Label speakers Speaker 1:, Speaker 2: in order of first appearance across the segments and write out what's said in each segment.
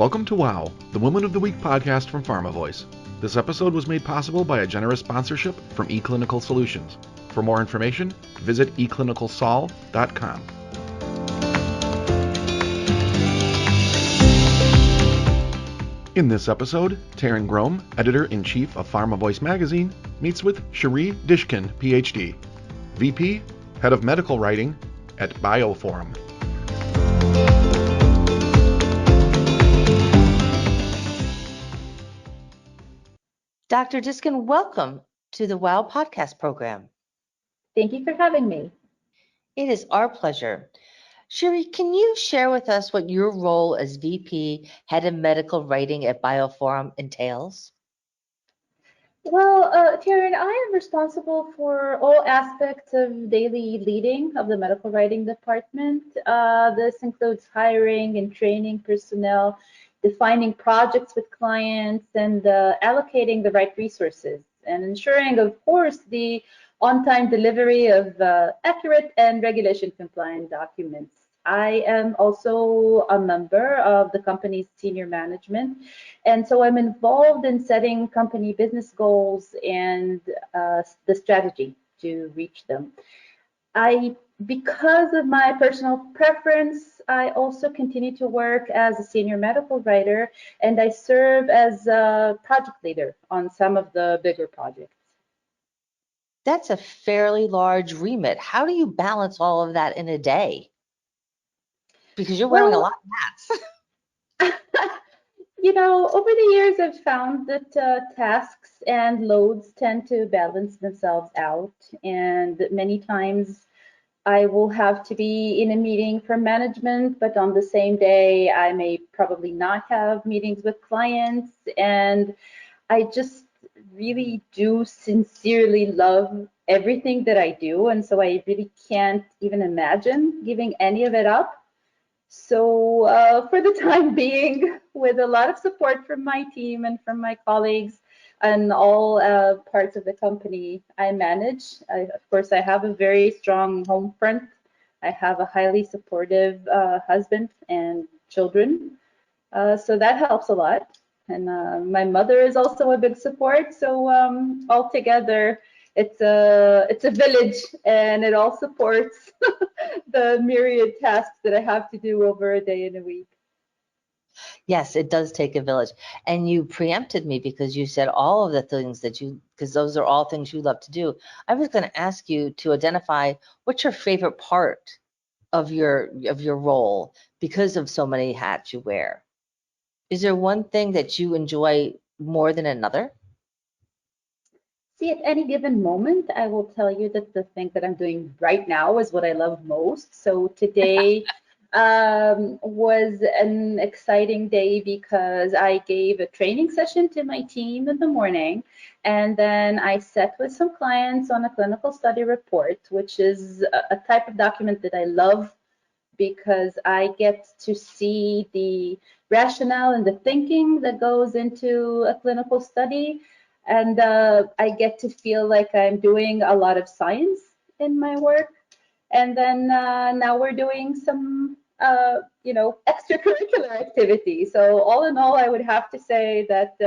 Speaker 1: Welcome to WOW, the Woman of the Week podcast from PharmaVoice. This episode was made possible by a generous sponsorship from eClinical Solutions. For more information, visit eclinicalsol.com. In this episode, Taryn Grome, editor-in-chief of PharmaVoice magazine, meets with Shiri Diskin, Ph.D., VP, Head of Medical Writing at Bioforum.
Speaker 2: Dr. Diskin, welcome to the WOW podcast program.
Speaker 3: Thank you for having me.
Speaker 2: It is our pleasure. Shiri, can you share with us what your role as VP, Head of Medical Writing at Bioforum entails?
Speaker 3: Well, Taryn, I am responsible for all aspects of daily leading of the medical writing department. This includes hiring and training personnel, defining projects with clients, and allocating the right resources, and ensuring, of course, the on-time delivery of accurate and regulation-compliant documents. I am also a member of the company's senior management, and so I'm involved in setting company business goals and the strategy to reach them. Because of my personal preference, I also continue to work as a senior medical writer, and I serve as a project leader on some of the bigger projects.
Speaker 2: That's a fairly large remit. How do you balance all of that in a day? Because you're wearing a lot of hats.
Speaker 3: Over the years, I've found that tasks and loads tend to balance themselves out, and many times I will have to be in a meeting for management, but on the same day, I may probably not have meetings with clients, and I just really do sincerely love everything that I do, and so I really can't even imagine giving any of it up. So for the time being, with a lot of support from my team and from my colleagues and all parts of the company I manage, of course, I have a very strong home front. I have a highly supportive husband and children. So that helps a lot. And my mother is also a big support. So altogether, it's a village, and it all supports the myriad tasks that I have to do over a day and a week.
Speaker 2: Yes, it does take a village. And you preempted me because you said all of the things because those are all things you love to do. I was going to ask you to identify what's your favorite part of your role because of so many hats you wear. Is there one thing that you enjoy more than another?
Speaker 3: See, at any given moment, I will tell you that the thing that I'm doing right now is what I love most. So today was an exciting day because I gave a training session to my team in the morning, and then I sat with some clients on a clinical study report, which is a type of document that I love because I get to see the rationale and the thinking that goes into a clinical study. And I get to feel like I'm doing a lot of science in my work. And then now we're doing some, extracurricular activity. So all in all, I would have to say that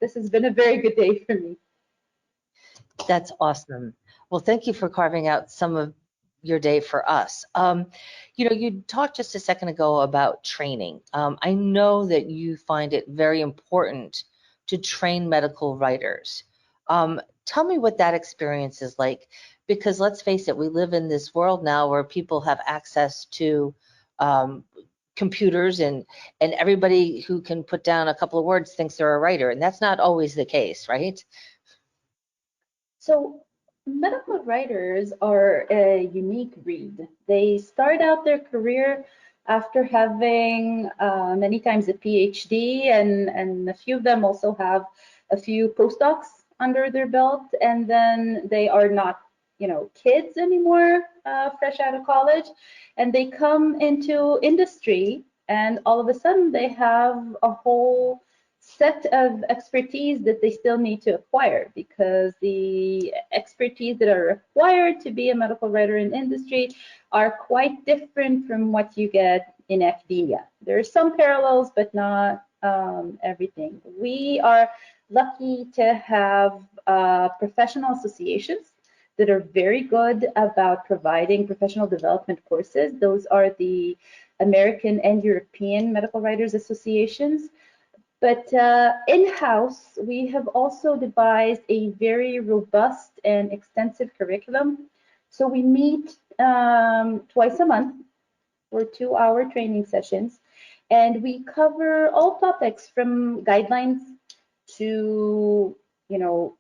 Speaker 3: this has been a very good day for me.
Speaker 2: That's awesome. Well, thank you for carving out some of your day for us. You talked just a second ago about training. I know that you find it very important to train medical writers. Tell me what that experience is like, because let's face it, we live in this world now where people have access to computers, and everybody who can put down a couple of words thinks they're a writer, and that's not always the case, right?
Speaker 3: So medical writers are a unique breed. They start out their career after having many times a PhD, and a few of them also have a few postdocs under their belt, and then they are not, kids anymore, fresh out of college, and they come into industry, and all of a sudden they have a whole set of expertise that they still need to acquire, because the expertise that are required to be a medical writer in industry are quite different from what you get in academia. There are some parallels, but not everything. We are lucky to have professional associations that are very good about providing professional development courses. Those are the American and European Medical Writers Associations. But in-house, we have also devised a very robust and extensive curriculum. So we meet twice a month for 2-hour training sessions, and we cover all topics from guidelines to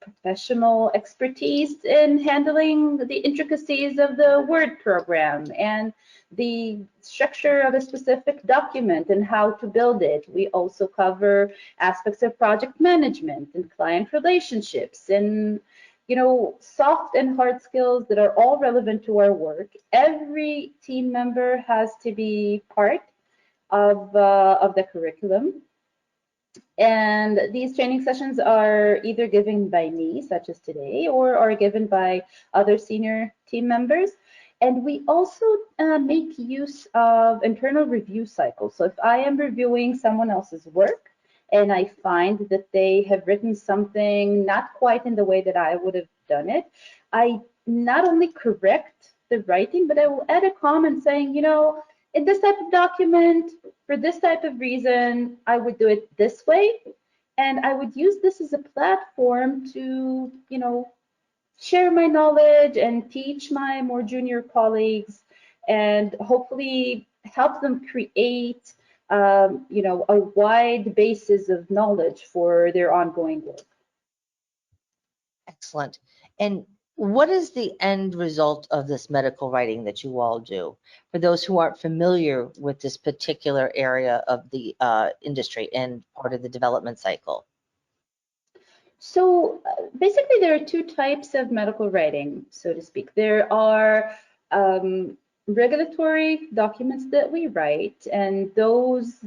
Speaker 3: professional expertise in handling the intricacies of the Word program and the structure of a specific document and how to build it. We also cover aspects of project management and client relationships and soft and hard skills that are all relevant to our work. Every team member has to be part of the curriculum. And these training sessions are either given by me, such as today, or are given by other senior team members. And we also make use of internal review cycles. So if I am reviewing someone else's work and I find that they have written something not quite in the way that I would have done it, I not only correct the writing, but I will add a comment saying, in this type of document, for this type of reason, I would do it this way. And I would use this as a platform to, share my knowledge and teach my more junior colleagues and hopefully help them create, a wide basis of knowledge for their ongoing work.
Speaker 2: Excellent. And what is the end result of this medical writing that you all do? For those who aren't familiar with this particular area of the industry and part of the development cycle.
Speaker 3: So basically, there are two types of medical writing, so to speak. There are regulatory documents that we write, and those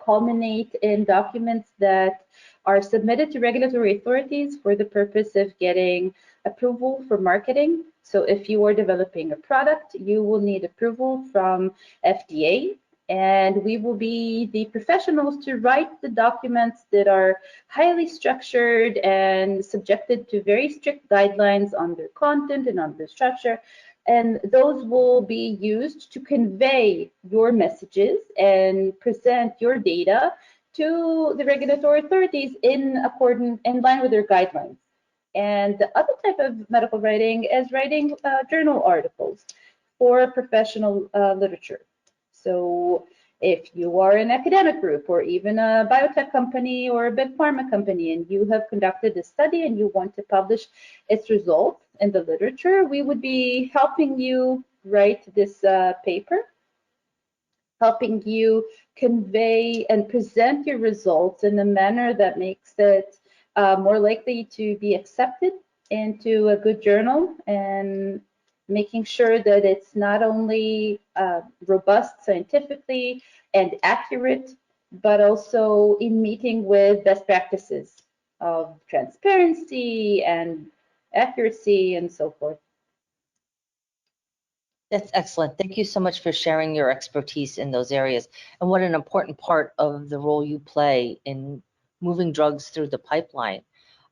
Speaker 3: culminate in documents that are submitted to regulatory authorities for the purpose of getting approval for marketing. So if you are developing a product, you will need approval from FDA, and we will be the professionals to write the documents that are highly structured and subjected to very strict guidelines on their content and on their structure. And those will be used to convey your messages and present your data to the regulatory authorities in line with their guidelines. And the other type of medical writing is writing journal articles for professional literature. So if you are an academic group or even a biotech company or a big pharma company and you have conducted a study and you want to publish its results in the literature, we would be helping you write this paper, helping you convey and present your results in a manner that makes it more likely to be accepted into a good journal, and making sure that it's not only robust scientifically and accurate, but also in meeting with best practices of transparency and accuracy and so forth.
Speaker 2: That's excellent. Thank you so much for sharing your expertise in those areas and what an important part of the role you play in moving drugs through the pipeline.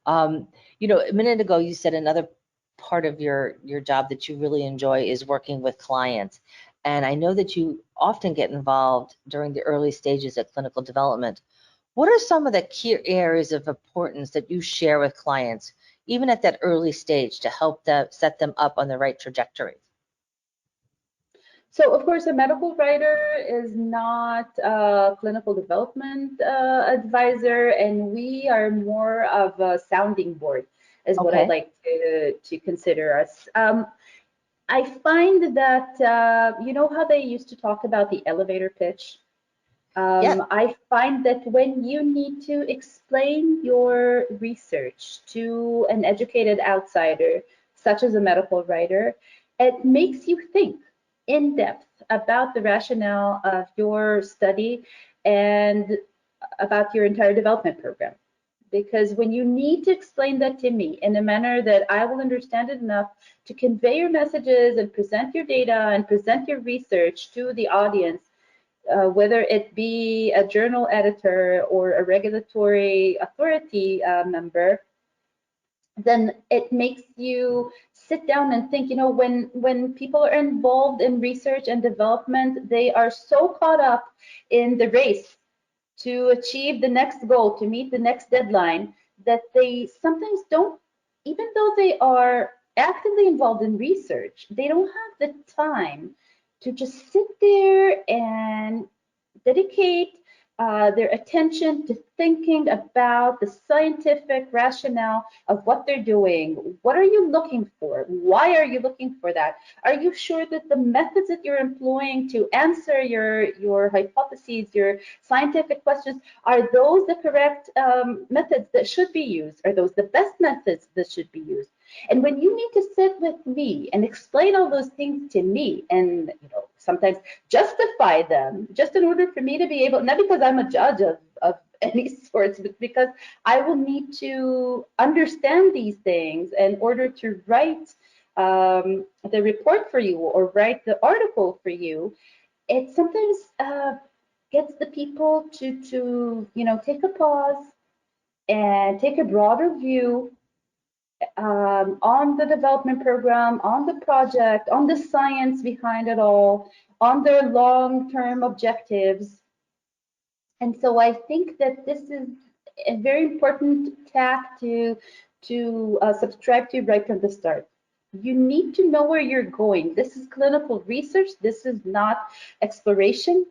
Speaker 2: A minute ago, you said another part of your job that you really enjoy is working with clients. And I know that you often get involved during the early stages of clinical development. What are some of the key areas of importance that you share with clients, even at that early stage, to help them set them up on the right trajectory?
Speaker 3: So, of course, a medical writer is not a clinical development advisor, and we are more of a sounding board, is what I like to consider us. I find that, you know how they used to talk about the elevator pitch?
Speaker 2: Yes.
Speaker 3: I find that when you need to explain your research to an educated outsider, such as a medical writer, it makes you think in depth about the rationale of your study and about your entire development program. because when you need to explain that to me in a manner that I will understand it enough to convey your messages and present your data and present your research to the audience, whether it be a journal editor or a regulatory authority member, then it makes you sit down and think. When people are involved in research and development, they are so caught up in the race to achieve the next goal, to meet the next deadline, that they sometimes don't, even though they are actively involved in research, they don't have the time to just sit there and dedicate their attention to thinking about the scientific rationale of what they're doing. What are you looking for? Why are you looking for that? Are you sure that the methods that you're employing to answer your hypotheses, your scientific questions, are those the correct methods that should be used? Are those the best methods that should be used? And when you need to sit with me and explain all those things to me, and sometimes justify them, just in order for me to be able, not because I'm a judge of any sorts, but because I will need to understand these things in order to write the report for you or write the article for you, it sometimes gets the people to take a pause and take a broader view on the development program, on the project, on the science behind it all, on their long-term objectives. And so I think that this is a very important tack to subscribe to right from the start. You need to know where you're going. This is clinical research. This is not exploration.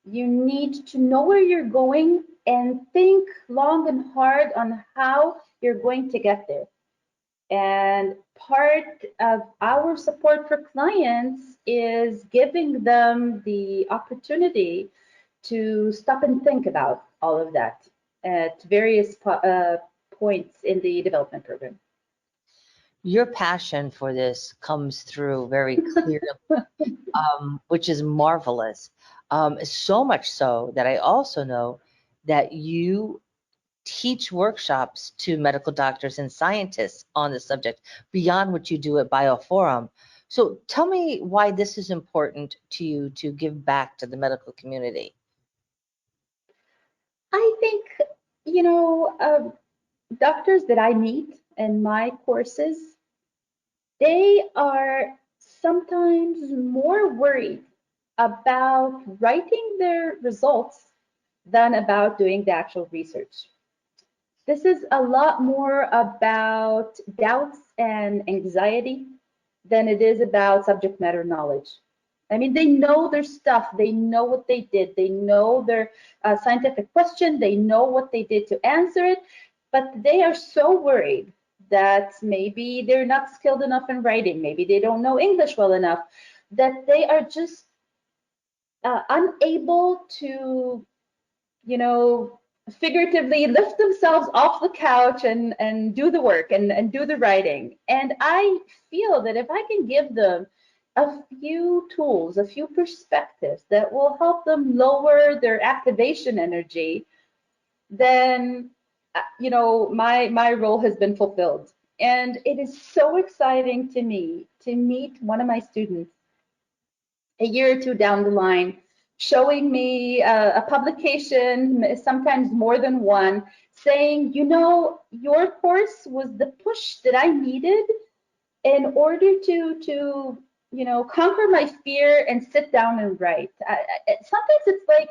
Speaker 3: You need to know where you're going and think long and hard on how you're going to get there. And part of our support for clients is giving them the opportunity to stop and think about all of that at various points in the development program.
Speaker 2: Your passion for this comes through very clearly, which is marvelous. So much so that I also know that you teach workshops to medical doctors and scientists on the subject beyond what you do at Bioforum. So tell me why this is important to you to give back to the medical community.
Speaker 3: I think, doctors that I meet in my courses, they are sometimes more worried about writing their results than about doing the actual research. This is a lot more about doubts and anxiety than it is about subject matter knowledge. I mean, they know their stuff, they know what they did, they know their scientific question, they know what they did to answer it, but they are so worried that maybe they're not skilled enough in writing, maybe they don't know English well enough, that they are just unable to, figuratively lift themselves off the couch and do the work and do the writing. And I feel that if I can give them a few tools, a few perspectives that will help them lower their activation energy, then my role has been fulfilled. And it is so exciting to me to meet one of my students a year or two down the line, showing me a publication, sometimes more than one, saying, your course was the push that I needed in order to conquer my fear and sit down and write. Sometimes it's like,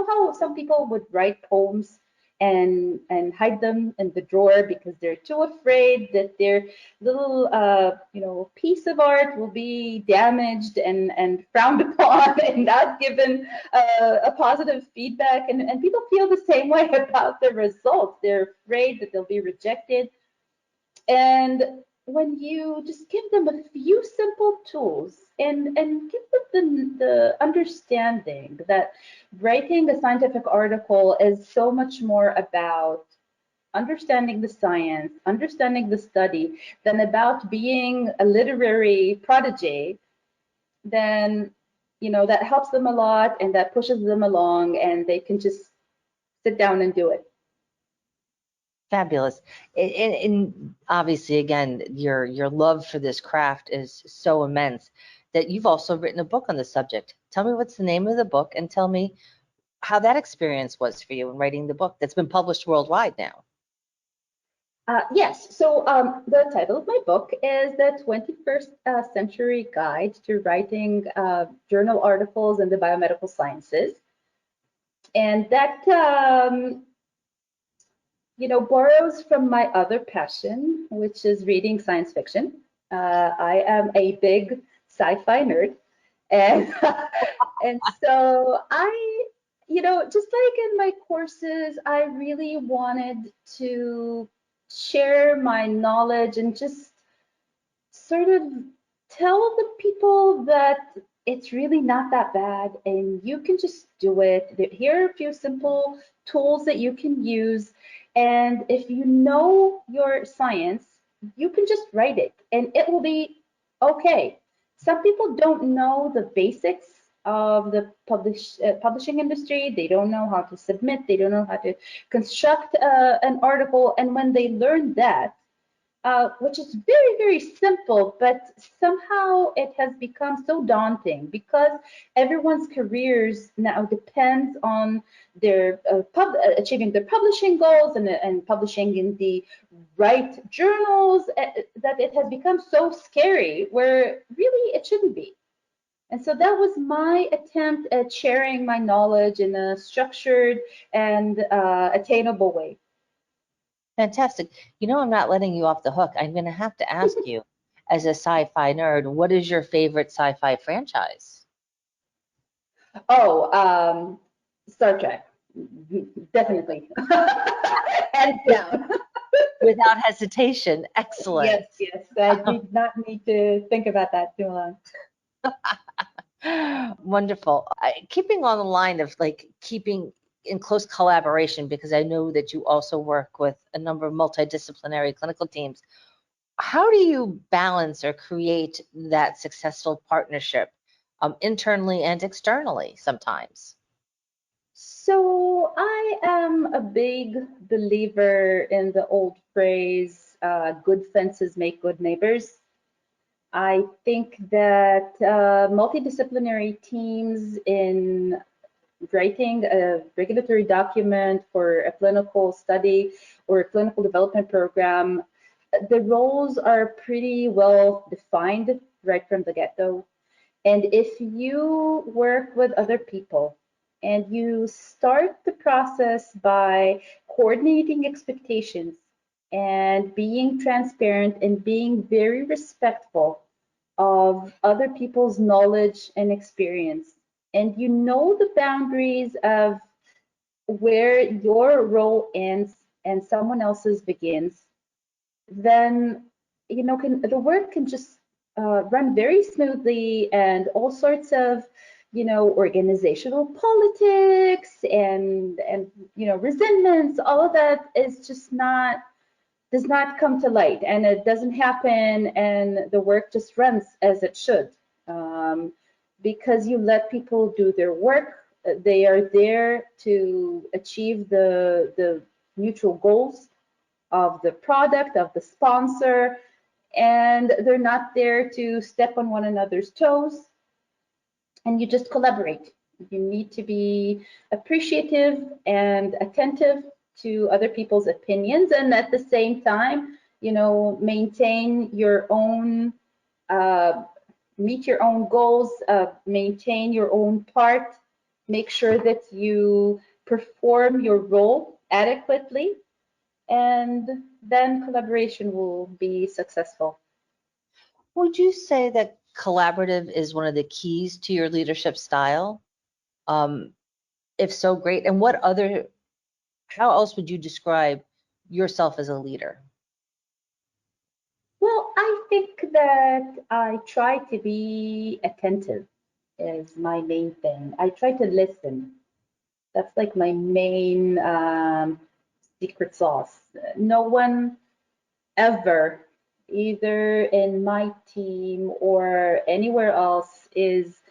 Speaker 3: how some people would write poems and hide them in the drawer because they're too afraid that their little piece of art will be damaged and frowned upon and not given a positive feedback. And people feel the same way about the results. They're afraid that they'll be rejected. And when you just give them a few simple tools and give them the understanding that writing a scientific article is so much more about understanding the science, understanding the study, than about being a literary prodigy, then that helps them a lot and that pushes them along and they can just sit down and do it.
Speaker 2: Fabulous. And obviously, again, your love for this craft is so immense that you've also written a book on the subject. Tell me what's the name of the book and tell me how that experience was for you in writing the book that's been published worldwide now.
Speaker 3: Yes, so the title of my book is The 21st Century Guide to Writing Journal Articles in the Biomedical Sciences. And that, borrows from my other passion, which is reading science fiction. I am a big sci-fi nerd. And, and so just like in my courses, I really wanted to share my knowledge and just sort of tell the people that it's really not that bad and you can just do it. Here are a few simple tools that you can use. And if you know your science, you can just write it and it will be okay. Some people don't know the basics of the publishing industry. They don't know how to submit. They don't know how to construct an article. And when they learn that, which is very, very simple, but somehow it has become so daunting because everyone's careers now depends on their achieving their publishing goals and publishing in the right journals, that it has become so scary where really it shouldn't be. And so that was my attempt at sharing my knowledge in a structured and attainable way.
Speaker 2: Fantastic. I'm not letting you off the hook. I'm going to have to ask you, as a sci-fi nerd, what is your favorite sci-fi franchise?
Speaker 3: Oh, Star Trek, definitely, hands down.
Speaker 2: Without hesitation. Excellent.
Speaker 3: Yes. I did not need to think about that too long.
Speaker 2: Wonderful. Keeping on the line of like keeping in close collaboration, because I know that you also work with a number of multidisciplinary clinical teams. How do you balance or create that successful partnership internally and externally sometimes?
Speaker 3: So I am a big believer in the old phrase, good fences make good neighbors. I think that multidisciplinary teams in writing a regulatory document for a clinical study or a clinical development program, the roles are pretty well defined right from the get-go. And if you work with other people and you start the process by coordinating expectations and being transparent and being very respectful of other people's knowledge and experience, and you know the boundaries of where your role ends and someone else's begins, then the work can just run very smoothly, and all sorts of organizational politics and resentments, all of that is just not does not come to light, and it doesn't happen, and the work just runs as it should, because you let people do their work. They are there to achieve the mutual goals of the product, of the sponsor, and they're not there to step on one another's toes. And you just collaborate. You need to be appreciative and attentive to other people's opinions, and at the same time, maintain your own, meet your own goals, maintain your own part, make sure that you perform your role adequately, and then collaboration will be successful.
Speaker 2: Would you say that collaborative is one of the keys to your leadership style? If so, great. And how else would you describe yourself as a leader?
Speaker 3: Well, I think that I try to be attentive is my main thing. I try to listen. That's like my main secret sauce. No one ever, either in my team or anywhere else, is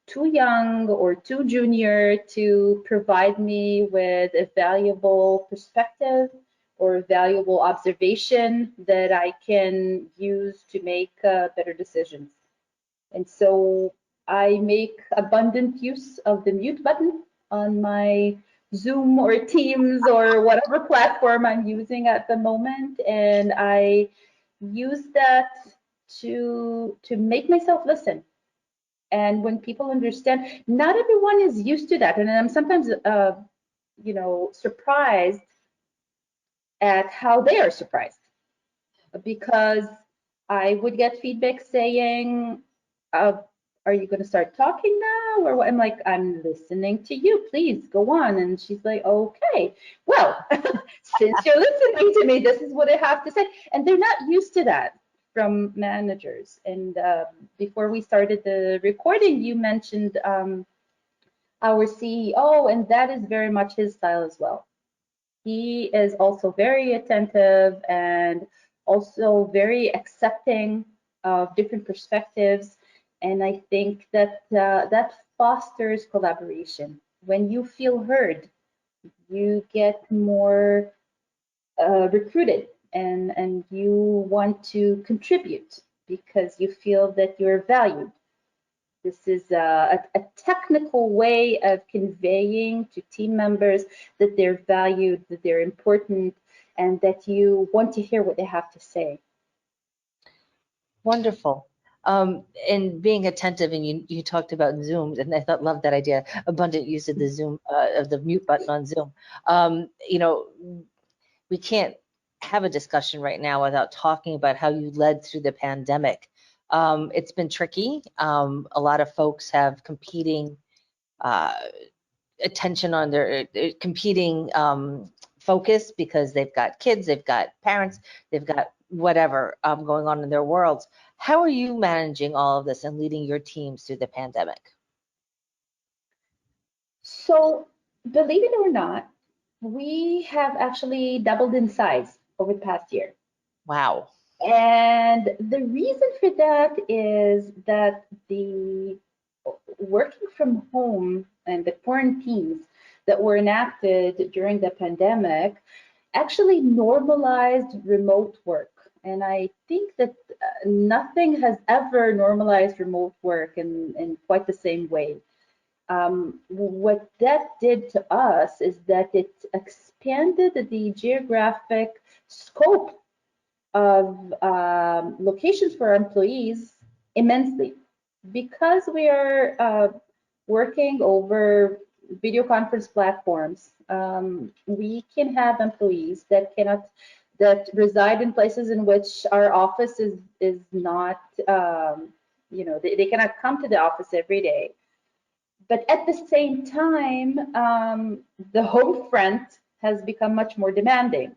Speaker 3: too young or too junior to provide me with a valuable perspective or valuable observation that I can use to make better decisions. And so I make abundant use of the mute button on my Zoom or Teams or whatever platform I'm using at the moment. And I use that to make myself listen. And when people understand, not everyone is used to that. And I'm sometimes, surprised at how they are surprised, because I would get feedback saying, are you going to start talking now? Or what? I'm like, I'm listening to you. Please go on. And she's like, okay, well, since you're listening to me, this is what I have to say. And they're not used to that from managers. And before we started the recording, you mentioned our CEO, and that is very much his style as well. He is also very attentive and also very accepting of different perspectives. And I think that that fosters collaboration. When you feel heard, you get more recruited, and you want to contribute because you feel that you're valued. This is a technical way of conveying to team members that they're valued, that they're important, and that you want to hear what they have to say.
Speaker 2: Wonderful. And being attentive, and you talked about Zoom, and I love that idea, abundant use of the Zoom, of the mute button on Zoom. We can't have a discussion right now without talking about how you led through the pandemic. It's been tricky. A lot of folks have competing attention on their competing focus because they've got kids, they've got parents, they've got whatever going on in their worlds. How are you managing all of this and leading your teams through the pandemic?
Speaker 3: So, believe it or not, we have actually doubled in size over the past year.
Speaker 2: Wow.
Speaker 3: And the reason for that is that the working from home and the quarantines that were enacted during the pandemic actually normalized remote work. And I think that nothing has ever normalized remote work in quite the same way. What that did to us is that it expanded the geographic scope of locations for our employees immensely. Because we are working over video conference platforms, we can have employees that reside in places in which our office is not, they cannot come to the office every day. But at the same time, the home front has become much more demanding.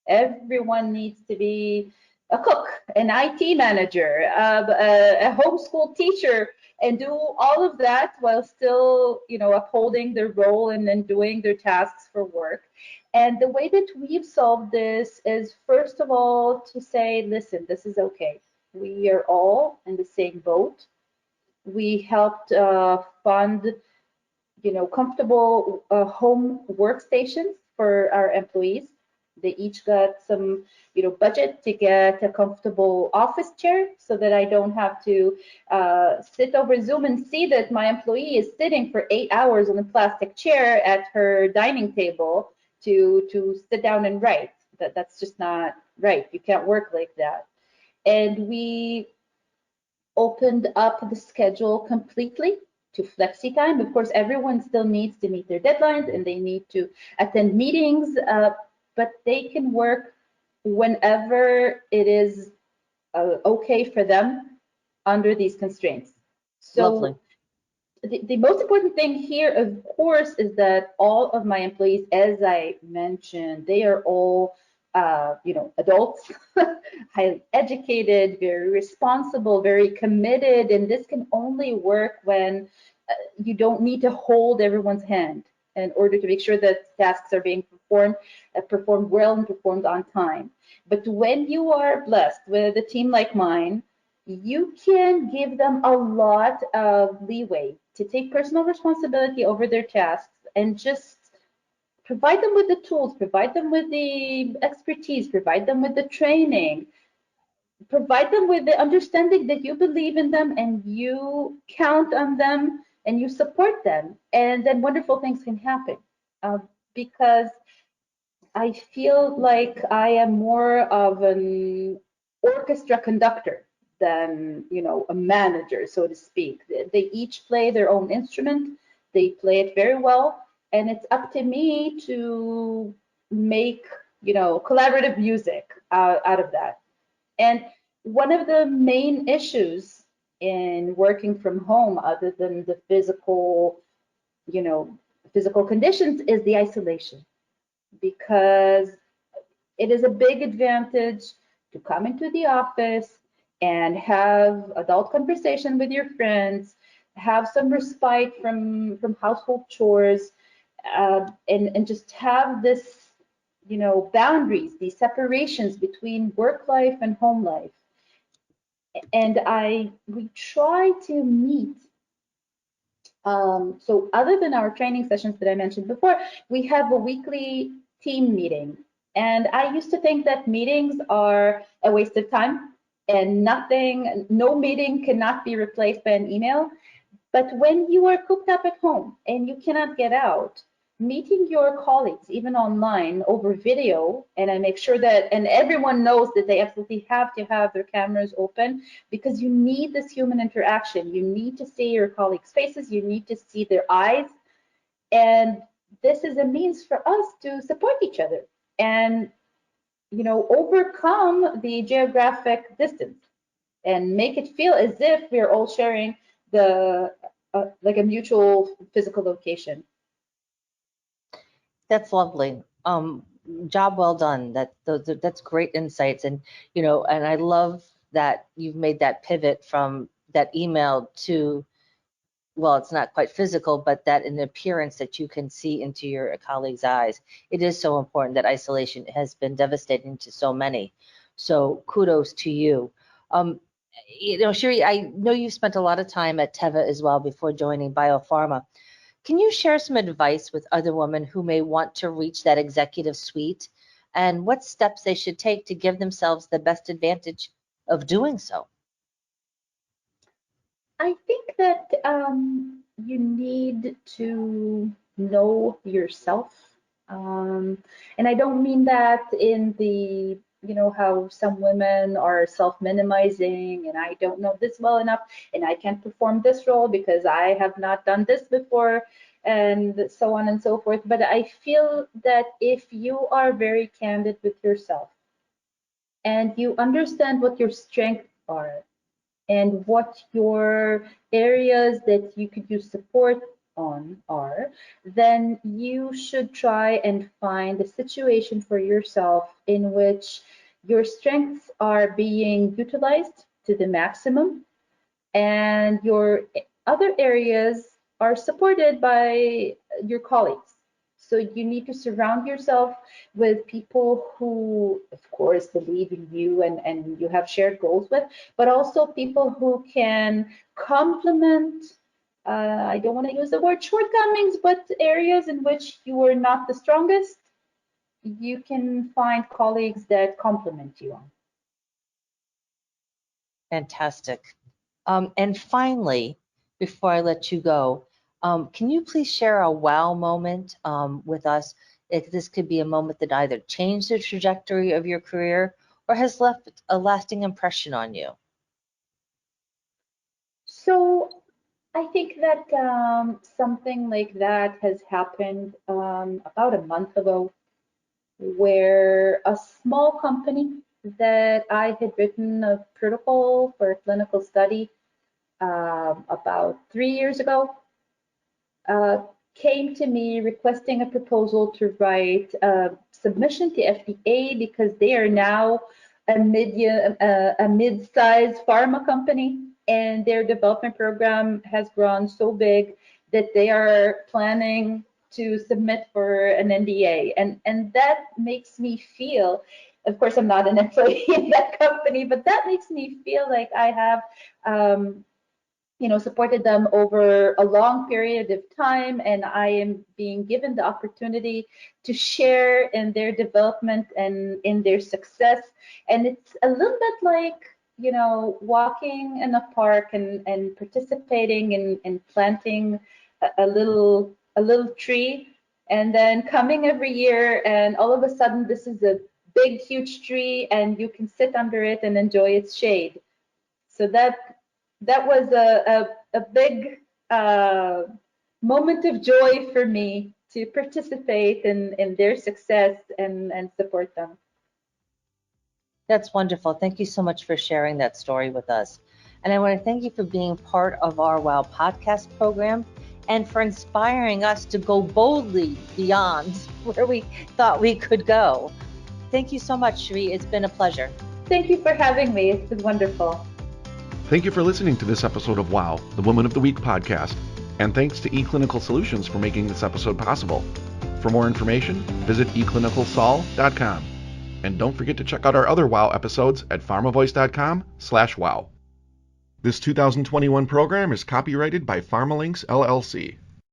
Speaker 3: Everyone needs to be a cook, an IT manager, a homeschool teacher, and do all of that while still, upholding their role and doing their tasks for work. And the way that we've solved this is, first of all, to say, listen, this is okay. We are all in the same boat. We helped fund, comfortable home workstations for our employees. They each got some, budget to get a comfortable office chair so that I don't have to sit over Zoom and see that my employee is sitting for 8 hours on a plastic chair at her dining table to sit down and write. That's just not right. You can't work like that. And we opened up the schedule completely to flexi time. Of course, everyone still needs to meet their deadlines and they need to attend meetings, but they can work whenever it is okay for them under these constraints. So
Speaker 2: Lovely.
Speaker 3: The most important thing here, of course, is that all of my employees, as I mentioned, they are all adults, highly educated, very responsible, very committed, and this can only work when you don't need to hold everyone's hand in order to make sure that tasks are being performed well and performed on time. But when you are blessed with a team like mine, you can give them a lot of leeway to take personal responsibility over their tasks and just provide them with the tools, provide them with the expertise, provide them with the training, provide them with the understanding that you believe in them and you count on them and you support them, and then wonderful things can happen. Because I feel like I am more of an orchestra conductor than, a manager, so to speak. They each play their own instrument. They play it very well, and it's up to me to make, collaborative music out of that. And one of the main issues in working from home, other than the you know, physical conditions, is the isolation, because it is a big advantage to come into the office and have adult conversation with your friends, have some respite from household chores, and just have this, boundaries, these separations between work life and home life. And we try to meet. So other than our training sessions that I mentioned before, we have a weekly team meeting. And I used to think that meetings are a waste of time and no meeting cannot be replaced by an email. But when you are cooped up at home and you cannot get out, meeting your colleagues, even online, over video, and I make sure that, and everyone knows that they absolutely have to have their cameras open, because you need this human interaction. You need to see your colleagues' faces, you need to see their eyes, and this is a means for us to support each other and, overcome the geographic distance and make it feel as if we're all sharing the like a mutual physical location.
Speaker 2: That's lovely. Job well done. That's great insights, and and I love that you've made that pivot from that email to, well, it's not quite physical, but that an appearance that you can see into your colleagues' eyes. It is so important. That isolation has been devastating to so many. So kudos to you. Shiri, I know you spent a lot of time at Teva as well before joining Biopharma. Can you share some advice with other women who may want to reach that executive suite, and what steps they should take to give themselves the best advantage of doing so?
Speaker 3: I think that you need to know yourself. And I don't mean that in the, how some women are self-minimizing and I don't know this well enough and I can't perform this role because I have not done this before, and so on and so forth. But I feel that if you are very candid with yourself and you understand what your strengths are, and what your areas that you could use support on are, then you should try and find a situation for yourself in which your strengths are being utilized to the maximum and your other areas are supported by your colleagues. So you need to surround yourself with people who, of course, believe in you and you have shared goals with, but also people who can complement, I don't want to use the word shortcomings, but areas in which you are not the strongest, you can find colleagues that complement you on.
Speaker 2: Fantastic. And finally, before I let you go, can you please share a wow moment with us? This could be a moment that either changed the trajectory of your career or has left a lasting impression on you.
Speaker 3: So I think that something like that has happened about a month ago, where a small company that I had written a protocol for a clinical study about 3 years ago uh, came to me requesting a proposal to write a submission to FDA because they are now a mid-sized pharma company, and their development program has grown so big that they are planning to submit for an NDA. And that makes me feel, of course, I'm not an employee in that company, but that makes me feel like I have supported them over a long period of time, and I am being given the opportunity to share in their development and in their success. And it's a little bit like, walking in a park and participating in planting a little tree, and then coming every year, and all of a sudden this is a big, huge tree, and you can sit under it and enjoy its shade. So that was a big moment of joy for me to participate in their success and support them.
Speaker 2: That's wonderful. Thank you so much for sharing that story with us. And I want to thank you for being part of our WOW podcast program and for inspiring us to go boldly beyond where we thought we could go. Thank you so much, Shiri. It's been a pleasure.
Speaker 3: Thank you for having me. It's been wonderful.
Speaker 1: Thank you for listening to this episode of WOW, the Woman of the Week podcast. And thanks to eClinical Solutions for making this episode possible. For more information, visit eclinicalsol.com. And don't forget to check out our other WOW episodes at pharmavoice.com/wow. This 2021 program is copyrighted by PharmaLinks LLC.